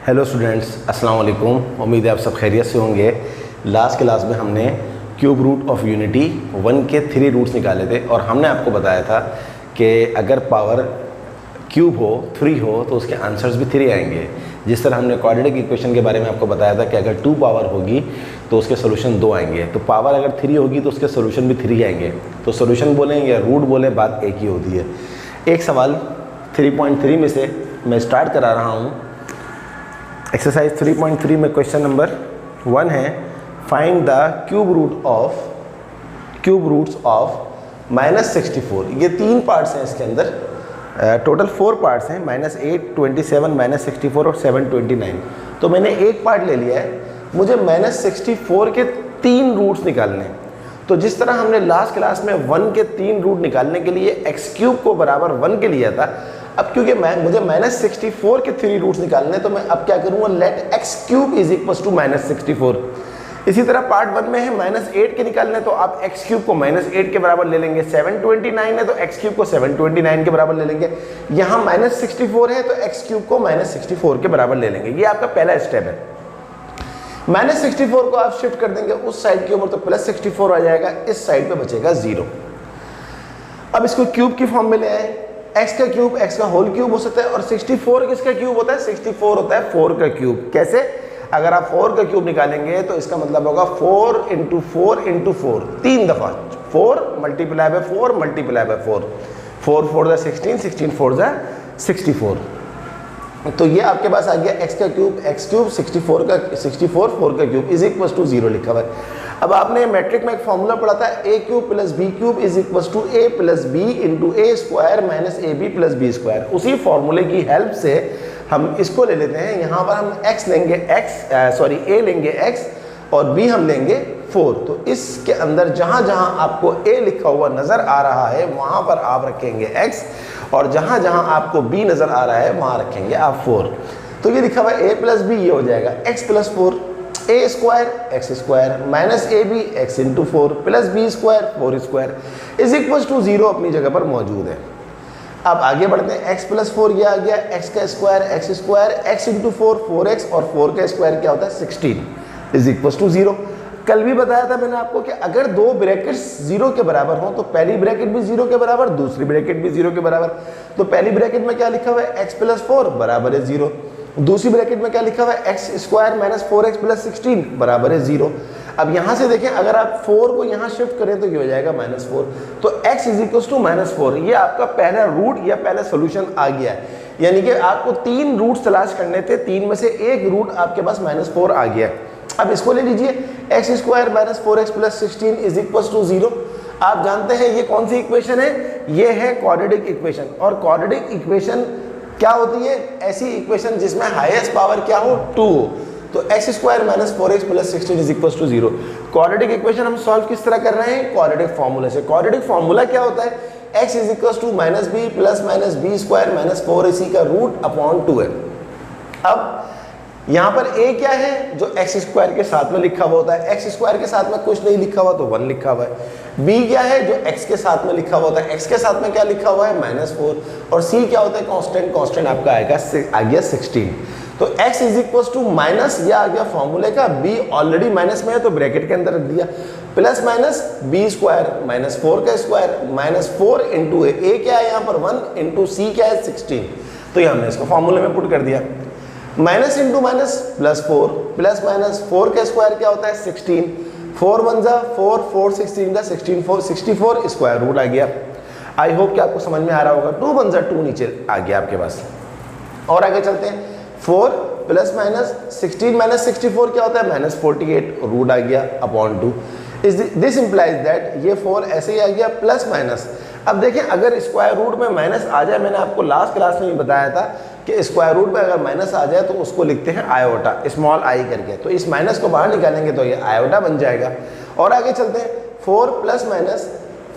Hello students, अस्सलाम वालेकुम। उम्मीद है आप सब खैरियत से होंगे। लास्ट क्लास में हमने क्यूब रूट ऑफ यूनिटी 1 के 3 रूट्स निकाले थे और हमने आपको बताया था कि अगर पावर क्यूब हो 3 हो तो उसके आंसर्स भी 3 आएंगे। जिस तरह हमने क्वाड्रेटिक इक्वेशन के बारे में आपको बताया था कि अगर 2 पावर होगी तो उसके सोल्यूशन 2 आएंगे, तो पावर अगर 3 होगी तो उसके सोल्यूशन भी 3 आएंगे। तो सोल्यूशन बोलें या रूट बोलें, बात एक ही होती है। एक सवाल 3.3 में से मैं स्टार्ट करा रहा हूँ। एक्सरसाइज 3.3 में क्वेश्चन नंबर 1 है, find the cube roots of -64। ये 3 पार्ट्स हैं इसके अंदर, टोटल 4 पार्ट्स हैं, -8, 27, -64 और 729। तो मैंने एक पार्ट ले लिया है, मुझे -64 के 3 रूट्स निकालने हैं। तो जिस तरह हमने लास्ट क्लास में 1 के 3 रूट निकालने के लिए x क्यूब को बराबर 1 के लिया था, अब क्योंकि मुझे -64 के 3 रूट्स निकालने, तो मैं अब क्या करूँगा, let x cube is equal to -64। इसी तरह पार्ट 1 में है -8 के निकालने, तो आप x क्यूब को -8 के बराबर ले लेंगे। 729 है तो x क्यूब को 729 के बराबर ले लेंगे। यहाँ -64 है तो x क्यूब को -64 के बराबर ले लेंगे। ये आपका पहला स्टेप है। -64 को आप शिफ्ट कर देंगे उस साइड के ऊपर तो +64 आ जाएगा, इस साइड पे बचेगा 0। अब इसको क्यूब की फॉर्म में ले आए, x का क्यूब x का होल क्यूब हो सकता है, और 64 किसका क्यूब होता है, 64 होता है 4 का क्यूब। कैसे? अगर आप 4 का क्यूब निकालेंगे तो इसका मतलब होगा 4 × 4 × 4, 3 दफ़ा 4 मल्टीप्लाई बाय 4 मल्टीप्लाई बाय 4, 4 4 16, 16 4 64। तो ये आपके पास आ गया x का क्यूब, x क्यूब 64 4 का क्यूब इज इक्वल टू 0 लिखा हुआ है। अब आपने मैट्रिक में एक फॉर्मूला पढ़ा था, a cube plus b cube is equal to a plus b into a square minus ab plus b square. उसी फॉर्मूले की हेल्प से हम इसको ले लेते हैं। यहाँ पर हम x लेंगे a लेंगे x और b हम लेंगे 4। तो इसके अंदर जहाँ जहाँ आपको a लिखा हुआ नज़र आ रहा है वहाँ पर आप रखेंगे x, और जहाँ जहाँ आपको b नज़र आ रहा है वहाँ रखेंगे आप 4। तो ये लिखा हुआ है a प्लस b, ये हो जाएगा x plus 4 a square x square minus ab x into 4 plus b square 4 square is equal to 0 अपनी जगह पर मौजूद है। अब आगे बढ़ते हैं, x प्लस 4 ये आ गया, x का स्क्वायर x इंटू 4 4x, और 4 का स्क्वायर क्या होता है 16 इज इक्वल टू 0। कल भी बताया था मैंने आपको कि अगर 2 ब्रैकेट्स 0 के बराबर हो तो पहली ब्रैकेट भी 0 के बराबर, दूसरी ब्रैकेट भी 0 के बराबर। तो पहली ब्रैकेट में क्या लिखा हुआ है, x प्लस 4 बराबर है 0। दूसरी ब्रैकेट में क्या लिखा हुआ है, x square minus 4x plus 16 बराबर है 0। अब यहाँ से देखें, अगर आप 4 को यहाँ शिफ्ट करें तो ये हो जाएगा -4। तो x इज इक्वल टू -4, ये आपका पहला रूट या पहला सोल्यूशन आ गया है। यानी कि आपको 3 रूट तलाश करने थे, 3 में से एक रूट आपके पास -4 आ गया। अब इसको ले लीजिए, x square minus 4x plus 16 is equal to 0। आप जानते हैं ये कौन सी इक्वेशन है, ये है क्वाड्रेटिक इक्वेशन। और क्वाड्रेटिक इक्वेशन क्या होती है, ऐसी इक्वेशन जिसमें हाईएस्ट पावर क्या हो, 2 हो। तो x square minus 4x plus 16 is equal to 0। Quadratic equation हम सॉल्व किस तरह कर रहे हैं, क्वाड्रेटिक फॉर्मूले से। क्वाड्रेटिक फॉर्मूला क्या होता है, x is equal to -b plus -b square minus 4 इसी का रूट अपॉन 2 है। अब यहाँ पर a क्या है, जो x स्क्वायर के साथ में लिखा हुआ होता है, x स्क्वायर के साथ में कुछ नहीं लिखा हुआ तो 1 लिखा हुआ है। b क्या है, जो x के साथ में लिखा हुआ होता है, x के साथ में क्या लिखा हुआ है -4। और c क्या होता है, कांस्टेंट आपका आएगा आ गया 16। तो x is equal to minus, यह आ गया फॉर्मूले का, b ऑलरेडी माइनस में है तो ब्रैकेट के अंदर रख दिया, plus minus b square minus 4 का स्क्वायर माइनस 4 इंटू a क्या है यहाँ पर 1 इंटू c क्या है 16। तो ये हमने इसको फॉर्मूले में पुट कर दिया। Minus into minus plus 4 plus minus 4 का स्क्वायर क्या होता है 16, 4 1 जा 4 4 16 का 64 स्क्वायर रूट आ गया। आई होप कि आपको समझ में आ रहा होगा। 2 1 जा 2 नीचे आ गया आपके पास। और आगे चलते हैं, 4 प्लस माइनस 16 माइनस 64 क्या होता है -48 रूट आ गया अपॉन 2। दिस इम्प्लाइज दैट ये 4 ऐसे ही आ गया प्लस माइनस। अब देखें, अगर स्क्वायर रूट में माइनस आ जाए, मैंने आपको लास्ट क्लास में ही बताया था कि स्क्वायर रूट में अगर माइनस आ जाए तो उसको लिखते हैं आयोटा, स्मॉल आई करके। तो इस माइनस को बाहर निकालेंगे तो ये आयोटा बन जाएगा। और आगे चलते हैं, 4 प्लस माइनस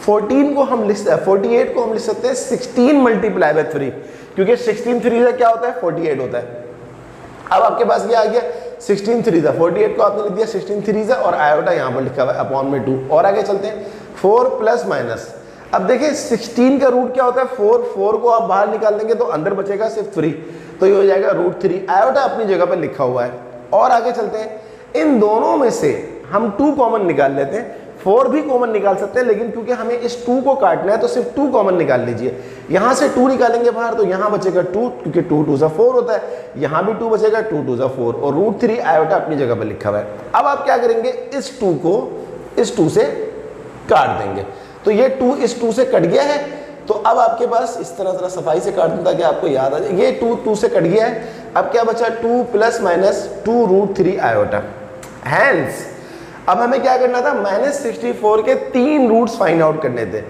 48 को हम लिख सकते हैं 16 मल्टीप्लाई बाय 3, क्योंकि 16 3 से क्या होता है 48 होता है। अब आपके पास ये आ गया 16 3 से 48 को आपने लिख दिया 16 3 से, और आयोटा यहाँ पर लिखा हुआ है अपॉन में 2। और आगे चलते हैं, 4 प्लस माइनस, अब देखिए 16 का रूट क्या होता है 4 को आप बाहर निकाल देंगे तो अंदर बचेगा सिर्फ 3, तो ये हो जाएगा √3। आयोटा अपनी जगह पर लिखा हुआ है। और आगे चलते हैं, इन दोनों में से हम 2 कॉमन निकाल लेते हैं। 4 भी कॉमन निकाल सकते हैं, लेकिन क्योंकि हमें इस 2 को काटना है तो सिर्फ 2 कॉमन निकाल लीजिए। यहाँ से 2 निकालेंगे बाहर तो यहाँ बचेगा 2, क्योंकि 2 2 सा 4 होता है। यहाँ भी 2 बचेगा, 2 2 सा 4, और √3 आयोटा अपनी जगह पर लिखा हुआ है। अब आप क्या करेंगे, इस 2 को इस 2 से काट देंगे। तो ये 2 इस 2 से कट गया है। तो अब आपके पास इस तरह जरा सफाई से काट दूं ताकि आपको याद आ जाए। ये 2 से कट गया है। अब क्या बचा, 2 ± 2 √3 आयोटा। हैंस अब हमें क्या करना था, -64 के 3 रूट्स फाइंड आउट करने थे।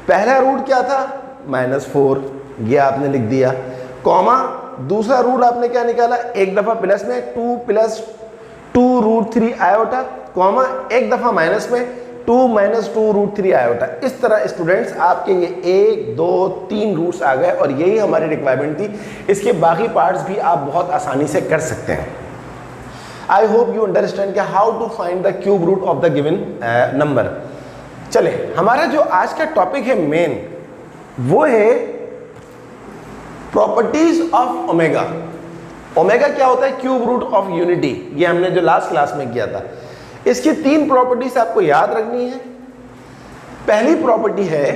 पहला रूट क्या था, -4, ये आपने लिख दिया, कॉमा दूसरा रूट आपने क्या निकाला, एक दफा प्लस में 2 + 2 √3 आयोटा, कॉमा एक दफा माइनस में 2 - 2 √3 आयोटा। इस तरह स्टूडेंट्स आपके ये 1 2 3 रूट्स आ गए, और यही हमारी रिक्वायरमेंट थी। इसके बाकी पार्ट्स भी आप बहुत आसानी से कर सकते हैं। आई होप यू अंडरस्टैंड क्या how to find the cube root of the given number. चले, हमारा जो आज का टॉपिक है मेन, वो है प्रॉपर्टीज ऑफ ओमेगा। ओमेगा क्या होता है, क्यूब रूट ऑफ यूनिटी। ये हमने जो लास्ट क्लास में किया था। इसकी 3 प्रॉपर्टीज आपको याद रखनी है। पहली प्रॉपर्टी है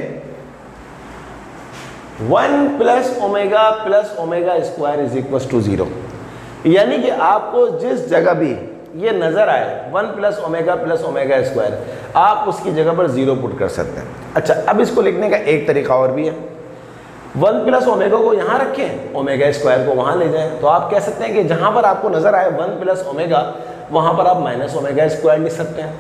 1 + ओमेगा + ओमेगा स्क्वायर = 0। यानी कि आपको जिस जगह भी ये नजर आए 1 + ओमेगा + ओमेगा स्क्वायर, आप उसकी जगह पर 0 पुट कर सकते हैं। अच्छा, अब इसको लिखने का एक तरीका और भी है। 1 + ओमेगा को यहाँ रखें, ओमेगा स्क्वायर को वहाँ ले जाएं। तो आप कह सकते हैं कि जहाँ पर आपको नजर आए 1 + ओमेगा, वहाँ पर आप -ओमेगा स्क्वायर लिख सकते हैं।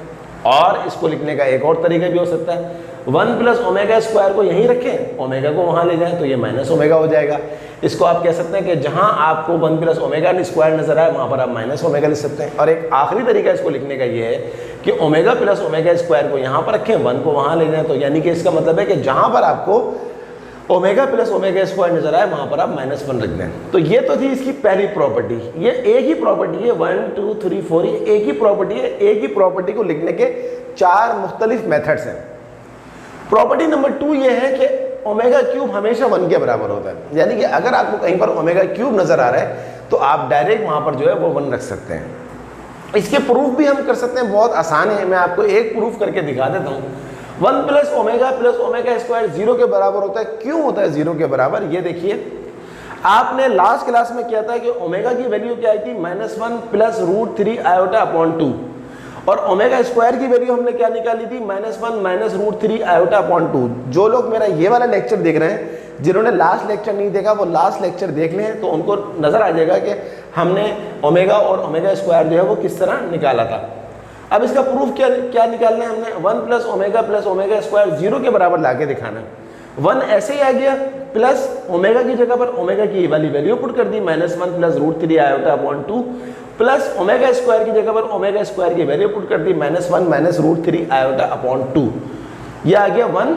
और इसको लिखने का एक और तरीका भी हो सकता है, 1 + ओमेगा स्क्वायर को यहीं रखें, ओमेगा को वहाँ ले जाएं, तो ये -ओमेगा हो जाएगा। इसको आप कह सकते हैं कि जहाँ आपको 1 + ओमेगा स्क्वायर नजर आए, वहाँ पर आप -ओमेगा लिख सकते हैं। और एक आखिरी तरीका इसको लिखने का ये है कि ओमेगा + ओमेगा स्क्वायर को यहाँ पर रखें, 1 को वहाँ ले जाएं। तो यानी कि इसका मतलब है कि जहाँ पर आपको ओमेगा + ओमेगा स्क्वायर नजर आए, वहाँ पर आप -1 रख दें। तो ये तो थी इसकी पहली प्रॉपर्टी। ये एक ही प्रॉपर्टी है, 1 2 3 4, ये एक ही प्रॉपर्टी है। एक ही प्रॉपर्टी को लिखने के 4 मुख्तलिफ मेथड्स हैं। प्रॉपर्टी नंबर 2 ये है कि ओमेगा क्यूब हमेशा 1 के बराबर होता है। यानी कि अगर आपको कहीं पर ओमेगा क्यूब नजर आ रहा है, तो आप डायरेक्ट वहाँ पर जो है वो 1 रख सकते हैं। इसके प्रूफ भी हम कर सकते हैं, बहुत आसान है। मैं आपको एक प्रूफ करके दिखा देता हूँ। 1 + ओमेगा + ओमेगा स्क्वायर 0 के बराबर होता है। क्यों होता है 0 के बराबर, ये देखिए। आपने लास्ट क्लास में किया था कि ओमेगा की वैल्यू क्या आई थी, -1 + √3 आयोटा/2, और ओमेगा स्क्वायर की वैल्यू हमने क्या निकाली थी, -1 - √3 आयोटा/2। जो लोग मेरा ये वाला लेक्चर देख रहे हैं, जिन्होंने लास्ट लेक्चर नहीं देखा, वो लास्ट लेक्चर देख लें, तो उनको नजर आ जाएगा कि हमने ओमेगा और ओमेगा स्क्वायर जो है वो किस तरह निकाला था। अब इसका प्रूफ क्या निकालना है हमने, 1 + ओमेगा + ओमेगा स्क्वायर 0 के बराबर लाके दिखाना है। 1 ऐसे ही आ गया, प्लस ओमेगा की जगह पर ओमेगा की वाली वैल्यू पुट कर दी, -1 + √3 आयोटा/2, प्लस ओमेगा स्क्वायर की जगह पर ओमेगा स्क्वायर की वैल्यू पुट कर दी, -1 - √3 आयोटा/2। ये आ गया 1,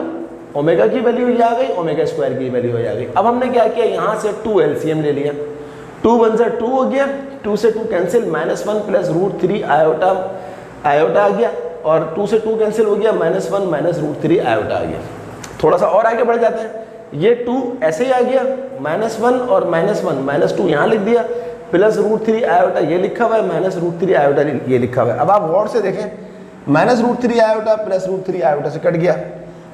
ओमेगा की वैल्यू ये आ गई, ओमेगा स्क्वायर की वैल्यू ये आ गई। अब हमने क्या किया, यहाँ से 2 एलसीएम ले लिया। 2 × 1 = 2 हो गया, 2 से 2 कैंसिल, -1 + √3 आयोटा आ गया, और 2 से 2 कैंसिल हो गया, -1 - √3 आयोटा आ गया। थोड़ा सा और आगे बढ़ जाते हैं। ये 2 ऐसे ही आ गया, -1 और -1 -2 यहाँ लिख दिया, प्लस √3 आयोटा ये लिखा हुआ है, -√3 आयोटा ये लिखा हुआ है। अब आप गौर से देखें, -√3 आयोटा प्लस √3 आयोटा से कट गया,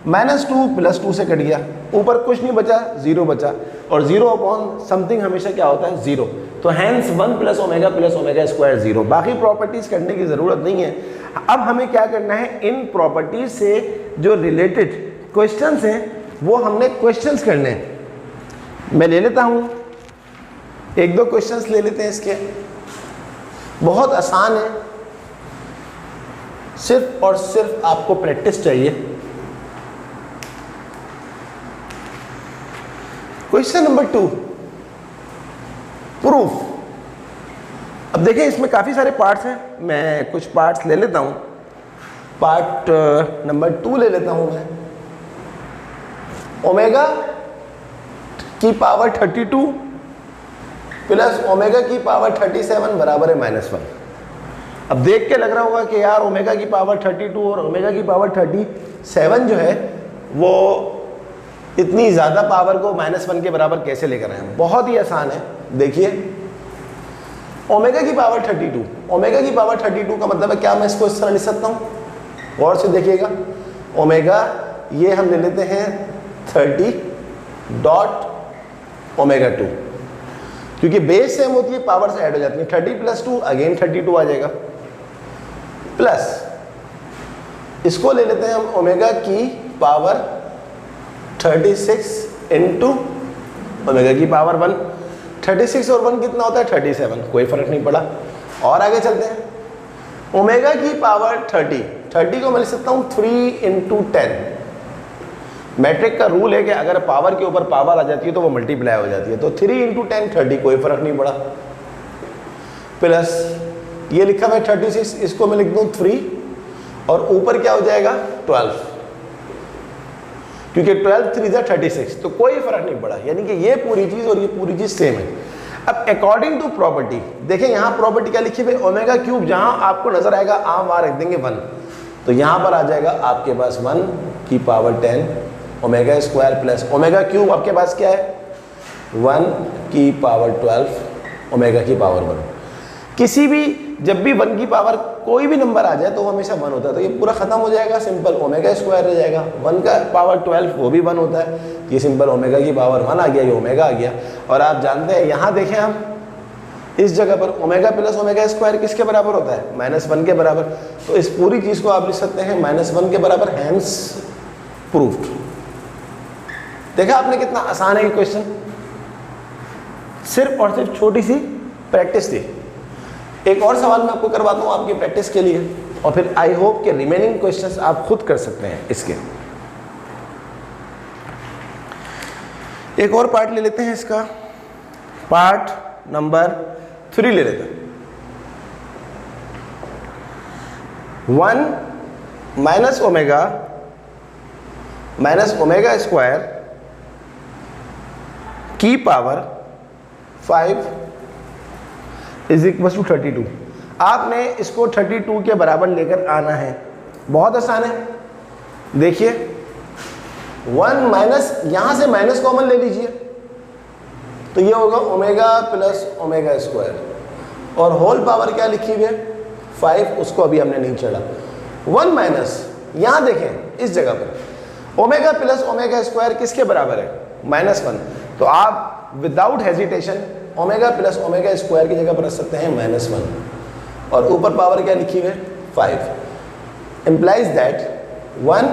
-2 + 2 से कट गया, ऊपर कुछ नहीं बचा, 0 बचा, और 0/समथिंग हमेशा क्या होता है, 0। तो हैंस 1 + ओमेगा + ओमेगा स्क्वायर 0। बाकी प्रॉपर्टीज करने की ज़रूरत नहीं है। अब हमें क्या करना है, इन प्रॉपर्टीज से जो रिलेटेड क्वेश्चंस हैं वो हमने क्वेश्चंस करने हैं। मैं ले लेता हूँ, 1-2 क्वेश्चंस ले लेते हैं इसके। बहुत आसान है, सिर्फ और सिर्फ आपको प्रैक्टिस चाहिए। Question number 2, proof. अब देखिए इसमें काफ़ी सारे पार्ट्स हैं, मैं कुछ पार्ट्स ले लेता हूँ। पार्ट नंबर 2 ले लेता हूँ मैं। ओमेगा की पावर 32 प्लस ओमेगा की पावर 37 बराबर है -1। अब देख के लग रहा होगा कि यार ओमेगा की पावर 32 और ओमेगा की पावर 37 जो है वो इतनी ज़्यादा पावर को -1 के बराबर कैसे लेकर आए? बहुत ही आसान है। देखिए ओमेगा की पावर 32, ओमेगा की पावर 32 का मतलब है क्या? मैं इसको इस तरह लिख सकता हूँ, गौर से देखिएगा। ओमेगा ये हम ले लेते हैं 30 डॉट ओमेगा 2, क्योंकि बेस सेम होती है, पावर से ऐड हो जाती है। 30 + 2 अगेन 32 आ जाएगा, प्लस इसको ले लेते हैं हम ओमेगा की पावर 36 इंटू ओमेगा की पावर 1। 36 और 1 कितना होता है? 37, कोई फर्क नहीं पड़ा। और आगे चलते हैं। ओमेगा की पावर 30 को मैं लिख सकता हूँ 3 इंटू 10। मैट्रिक का रूल है कि अगर पावर के ऊपर पावर आ जाती है तो वो मल्टीप्लाई हो जाती है, तो 3 इंटू 10 30, कोई फर्क नहीं पड़ा। प्लस ये लिखा हुआ है 36, इसको मैं लिख दूँ 3 और ऊपर क्या हो जाएगा? 12, क्योंकि 12 3 × 36, तो कोई फर्क नहीं पड़ा। यानी कि ये पूरी चीज़ और ये पूरी चीज़ सेम है। अब अकॉर्डिंग टू प्रॉपर्टी देखें, यहाँ प्रॉपर्टी क्या लिखी हुई? ओमेगा क्यूब, जहाँ आपको नजर आएगा आप वहाँ रख देंगे 1, तो यहाँ पर आ जाएगा आपके पास 1 की power 10 omega square plus omega cube आपके पास क्या है? 1 की पावर 12 ओमेगा की पावर 1। किसी भी जब भी 1 की पावर कोई भी नंबर आ जाए तो वो हमेशा 1 होता है, तो ये पूरा खत्म हो जाएगा, सिंपल ओमेगा स्क्वायर रह जाएगा। 1 का पावर 12 वो भी 1 होता है, ये सिंपल ओमेगा की पावर 1 आ गया, ये ओमेगा आ गया। और आप जानते हैं यहाँ देखें हम इस जगह पर ओमेगा प्लस ओमेगा स्क्वायर किसके बराबर होता है? -1 के बराबर। तो इस पूरी चीज़ को आप लिख सकते हैं -1 के बराबर, हैंस प्रूव्ड। देखा आपने कितना आसान है ये क्वेश्चन, सिर्फ और सिर्फ छोटी सी प्रैक्टिस थी। एक और सवाल मैं आपको करवाता हूँ आपकी प्रैक्टिस के लिए, और फिर आई होप कि रिमेनिंग क्वेश्चंस आप खुद कर सकते हैं इसके। एक और पार्ट ले लेते हैं इसका, पार्ट नंबर 3 ले लेते हैं। 1 माइनस ओमेगा स्क्वायर की पावर 5 इज इक्वल टू 32। आपने इसको 32 के बराबर लेकर आना है, बहुत आसान है। देखिए 1 माइनस, यहाँ से माइनस कॉमन ले लीजिए, तो ये होगा ओमेगा प्लस ओमेगा स्क्वायर, और होल पावर क्या लिखी हुई है? 5, उसको अभी हमने नहीं चढ़ा। 1 माइनस, यहाँ देखें इस जगह पर ओमेगा प्लस ओमेगा स्क्वायर किसके बराबर है? -1। तो आप without hesitation omega plus omega square की जगह पर रख सकते हैं -1, और ऊपर पावर क्या लिखी हुई है? 5। Implies that 1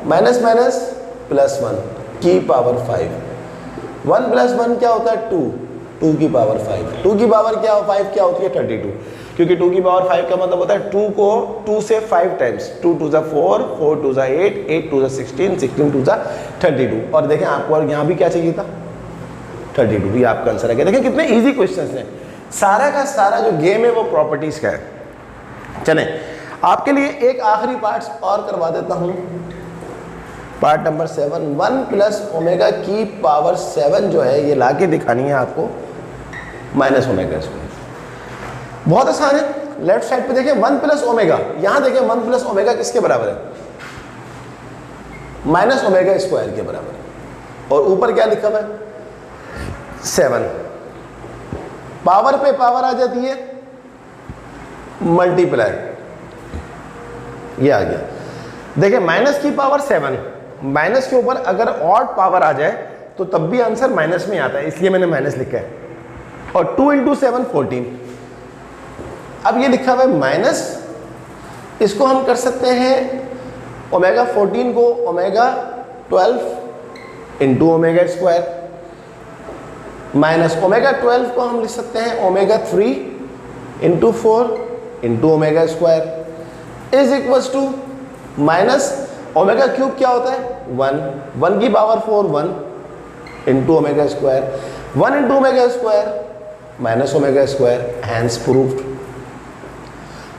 minus minus plus 1 की पावर 5। 1 प्लस 1 क्या होता है? 2, 2 की पावर 5। 2 की पावर क्या 5 क्या होती है? 32, क्योंकि 2 की पावर 5 का मतलब होता है 2 को 2 से 5 टाइम्स, 2 2 ज़ा 4, 4 2 ज़ा 8, 8 2 ज़ा 16, 16 2 ज़ा 32। और देखें आपको और यहाँ भी क्या चाहिए था? 32, भी आपका आंसर है। देखें कितने इजी क्वेश्चंस हैं, सारा का सारा जो गेम है वो प्रॉपर्टीज का है। चलें आपके लिए एक आखिरी पार्ट और करवा देता हूँ, पार्ट नंबर 7। 1 प्लस ओमेगा की पावर 7 जो है ये ला के दिखानी है आपको माइनस ओमेगा स्क्वायर। बहुत आसान है। लेफ्ट साइड पे देखें 1 प्लस ओमेगा, यहाँ देखें 1 प्लस ओमेगा किसके बराबर है? माइनस ओमेगा स्क्वायर के बराबर, और ऊपर क्या लिखा हुआ है? 7। पावर पे पावर आ जाती है, मल्टीप्लाई, ये आ गया। देखिए माइनस की पावर 7, माइनस के ऊपर अगर ऑड पावर आ जाए तो तब भी आंसर माइनस में आता है, इसलिए मैंने माइनस लिखा है। और 2 इंटू 7 14। अब ये लिखा हुआ है माइनस, इसको हम कर सकते हैं ओमेगा 14 को omega 12 into omega square, minus omega 12 को हम लिख सकते हैं omega 3 into 4 into omega square is equals to minus omega cube क्या होता है? 1, 1 की power 4 1 into omega square, 1 into omega square minus omega square, hence proved.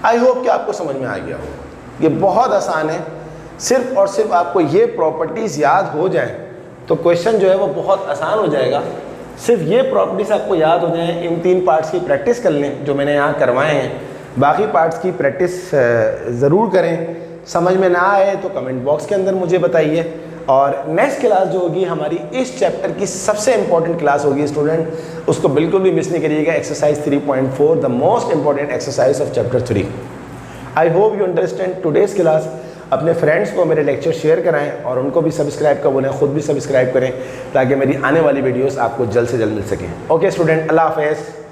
I hope कि आपको समझ में आ गया हो। ये बहुत आसान है, सिर्फ और सिर्फ आपको ये प्रॉपर्टीज़ याद हो जाए तो क्वेश्चन जो है वो बहुत आसान हो जाएगा। सिर्फ ये प्रॉपर्टीज़ आपको याद हो जाए, इन 3 पार्ट्स की प्रैक्टिस कर लें जो मैंने यहाँ करवाए हैं। बाकी पार्ट्स की प्रैक्टिस ज़रूर करें। समझ में ना आए तो कमेंट बॉक्स के अंदर मुझे बताइए। और नेक्स्ट क्लास जो होगी हमारी इस चैप्टर की सबसे इंपॉर्टेंट क्लास होगी स्टूडेंट, उसको बिल्कुल भी मिस नहीं करिएगा। Exercise 3.4 the most important exercise of chapter 3। I hope you understand today's class. अपने फ्रेंड्स को मेरे लेक्चर शेयर कराएं और उनको भी सब्सक्राइब का बोलें, खुद भी सब्सक्राइब करें ताकि मेरी आने वाली वीडियोस आपको जल्द से जल्द मिल सकें। ओके स्टूडेंट, अल्लाह हाफ़िज़।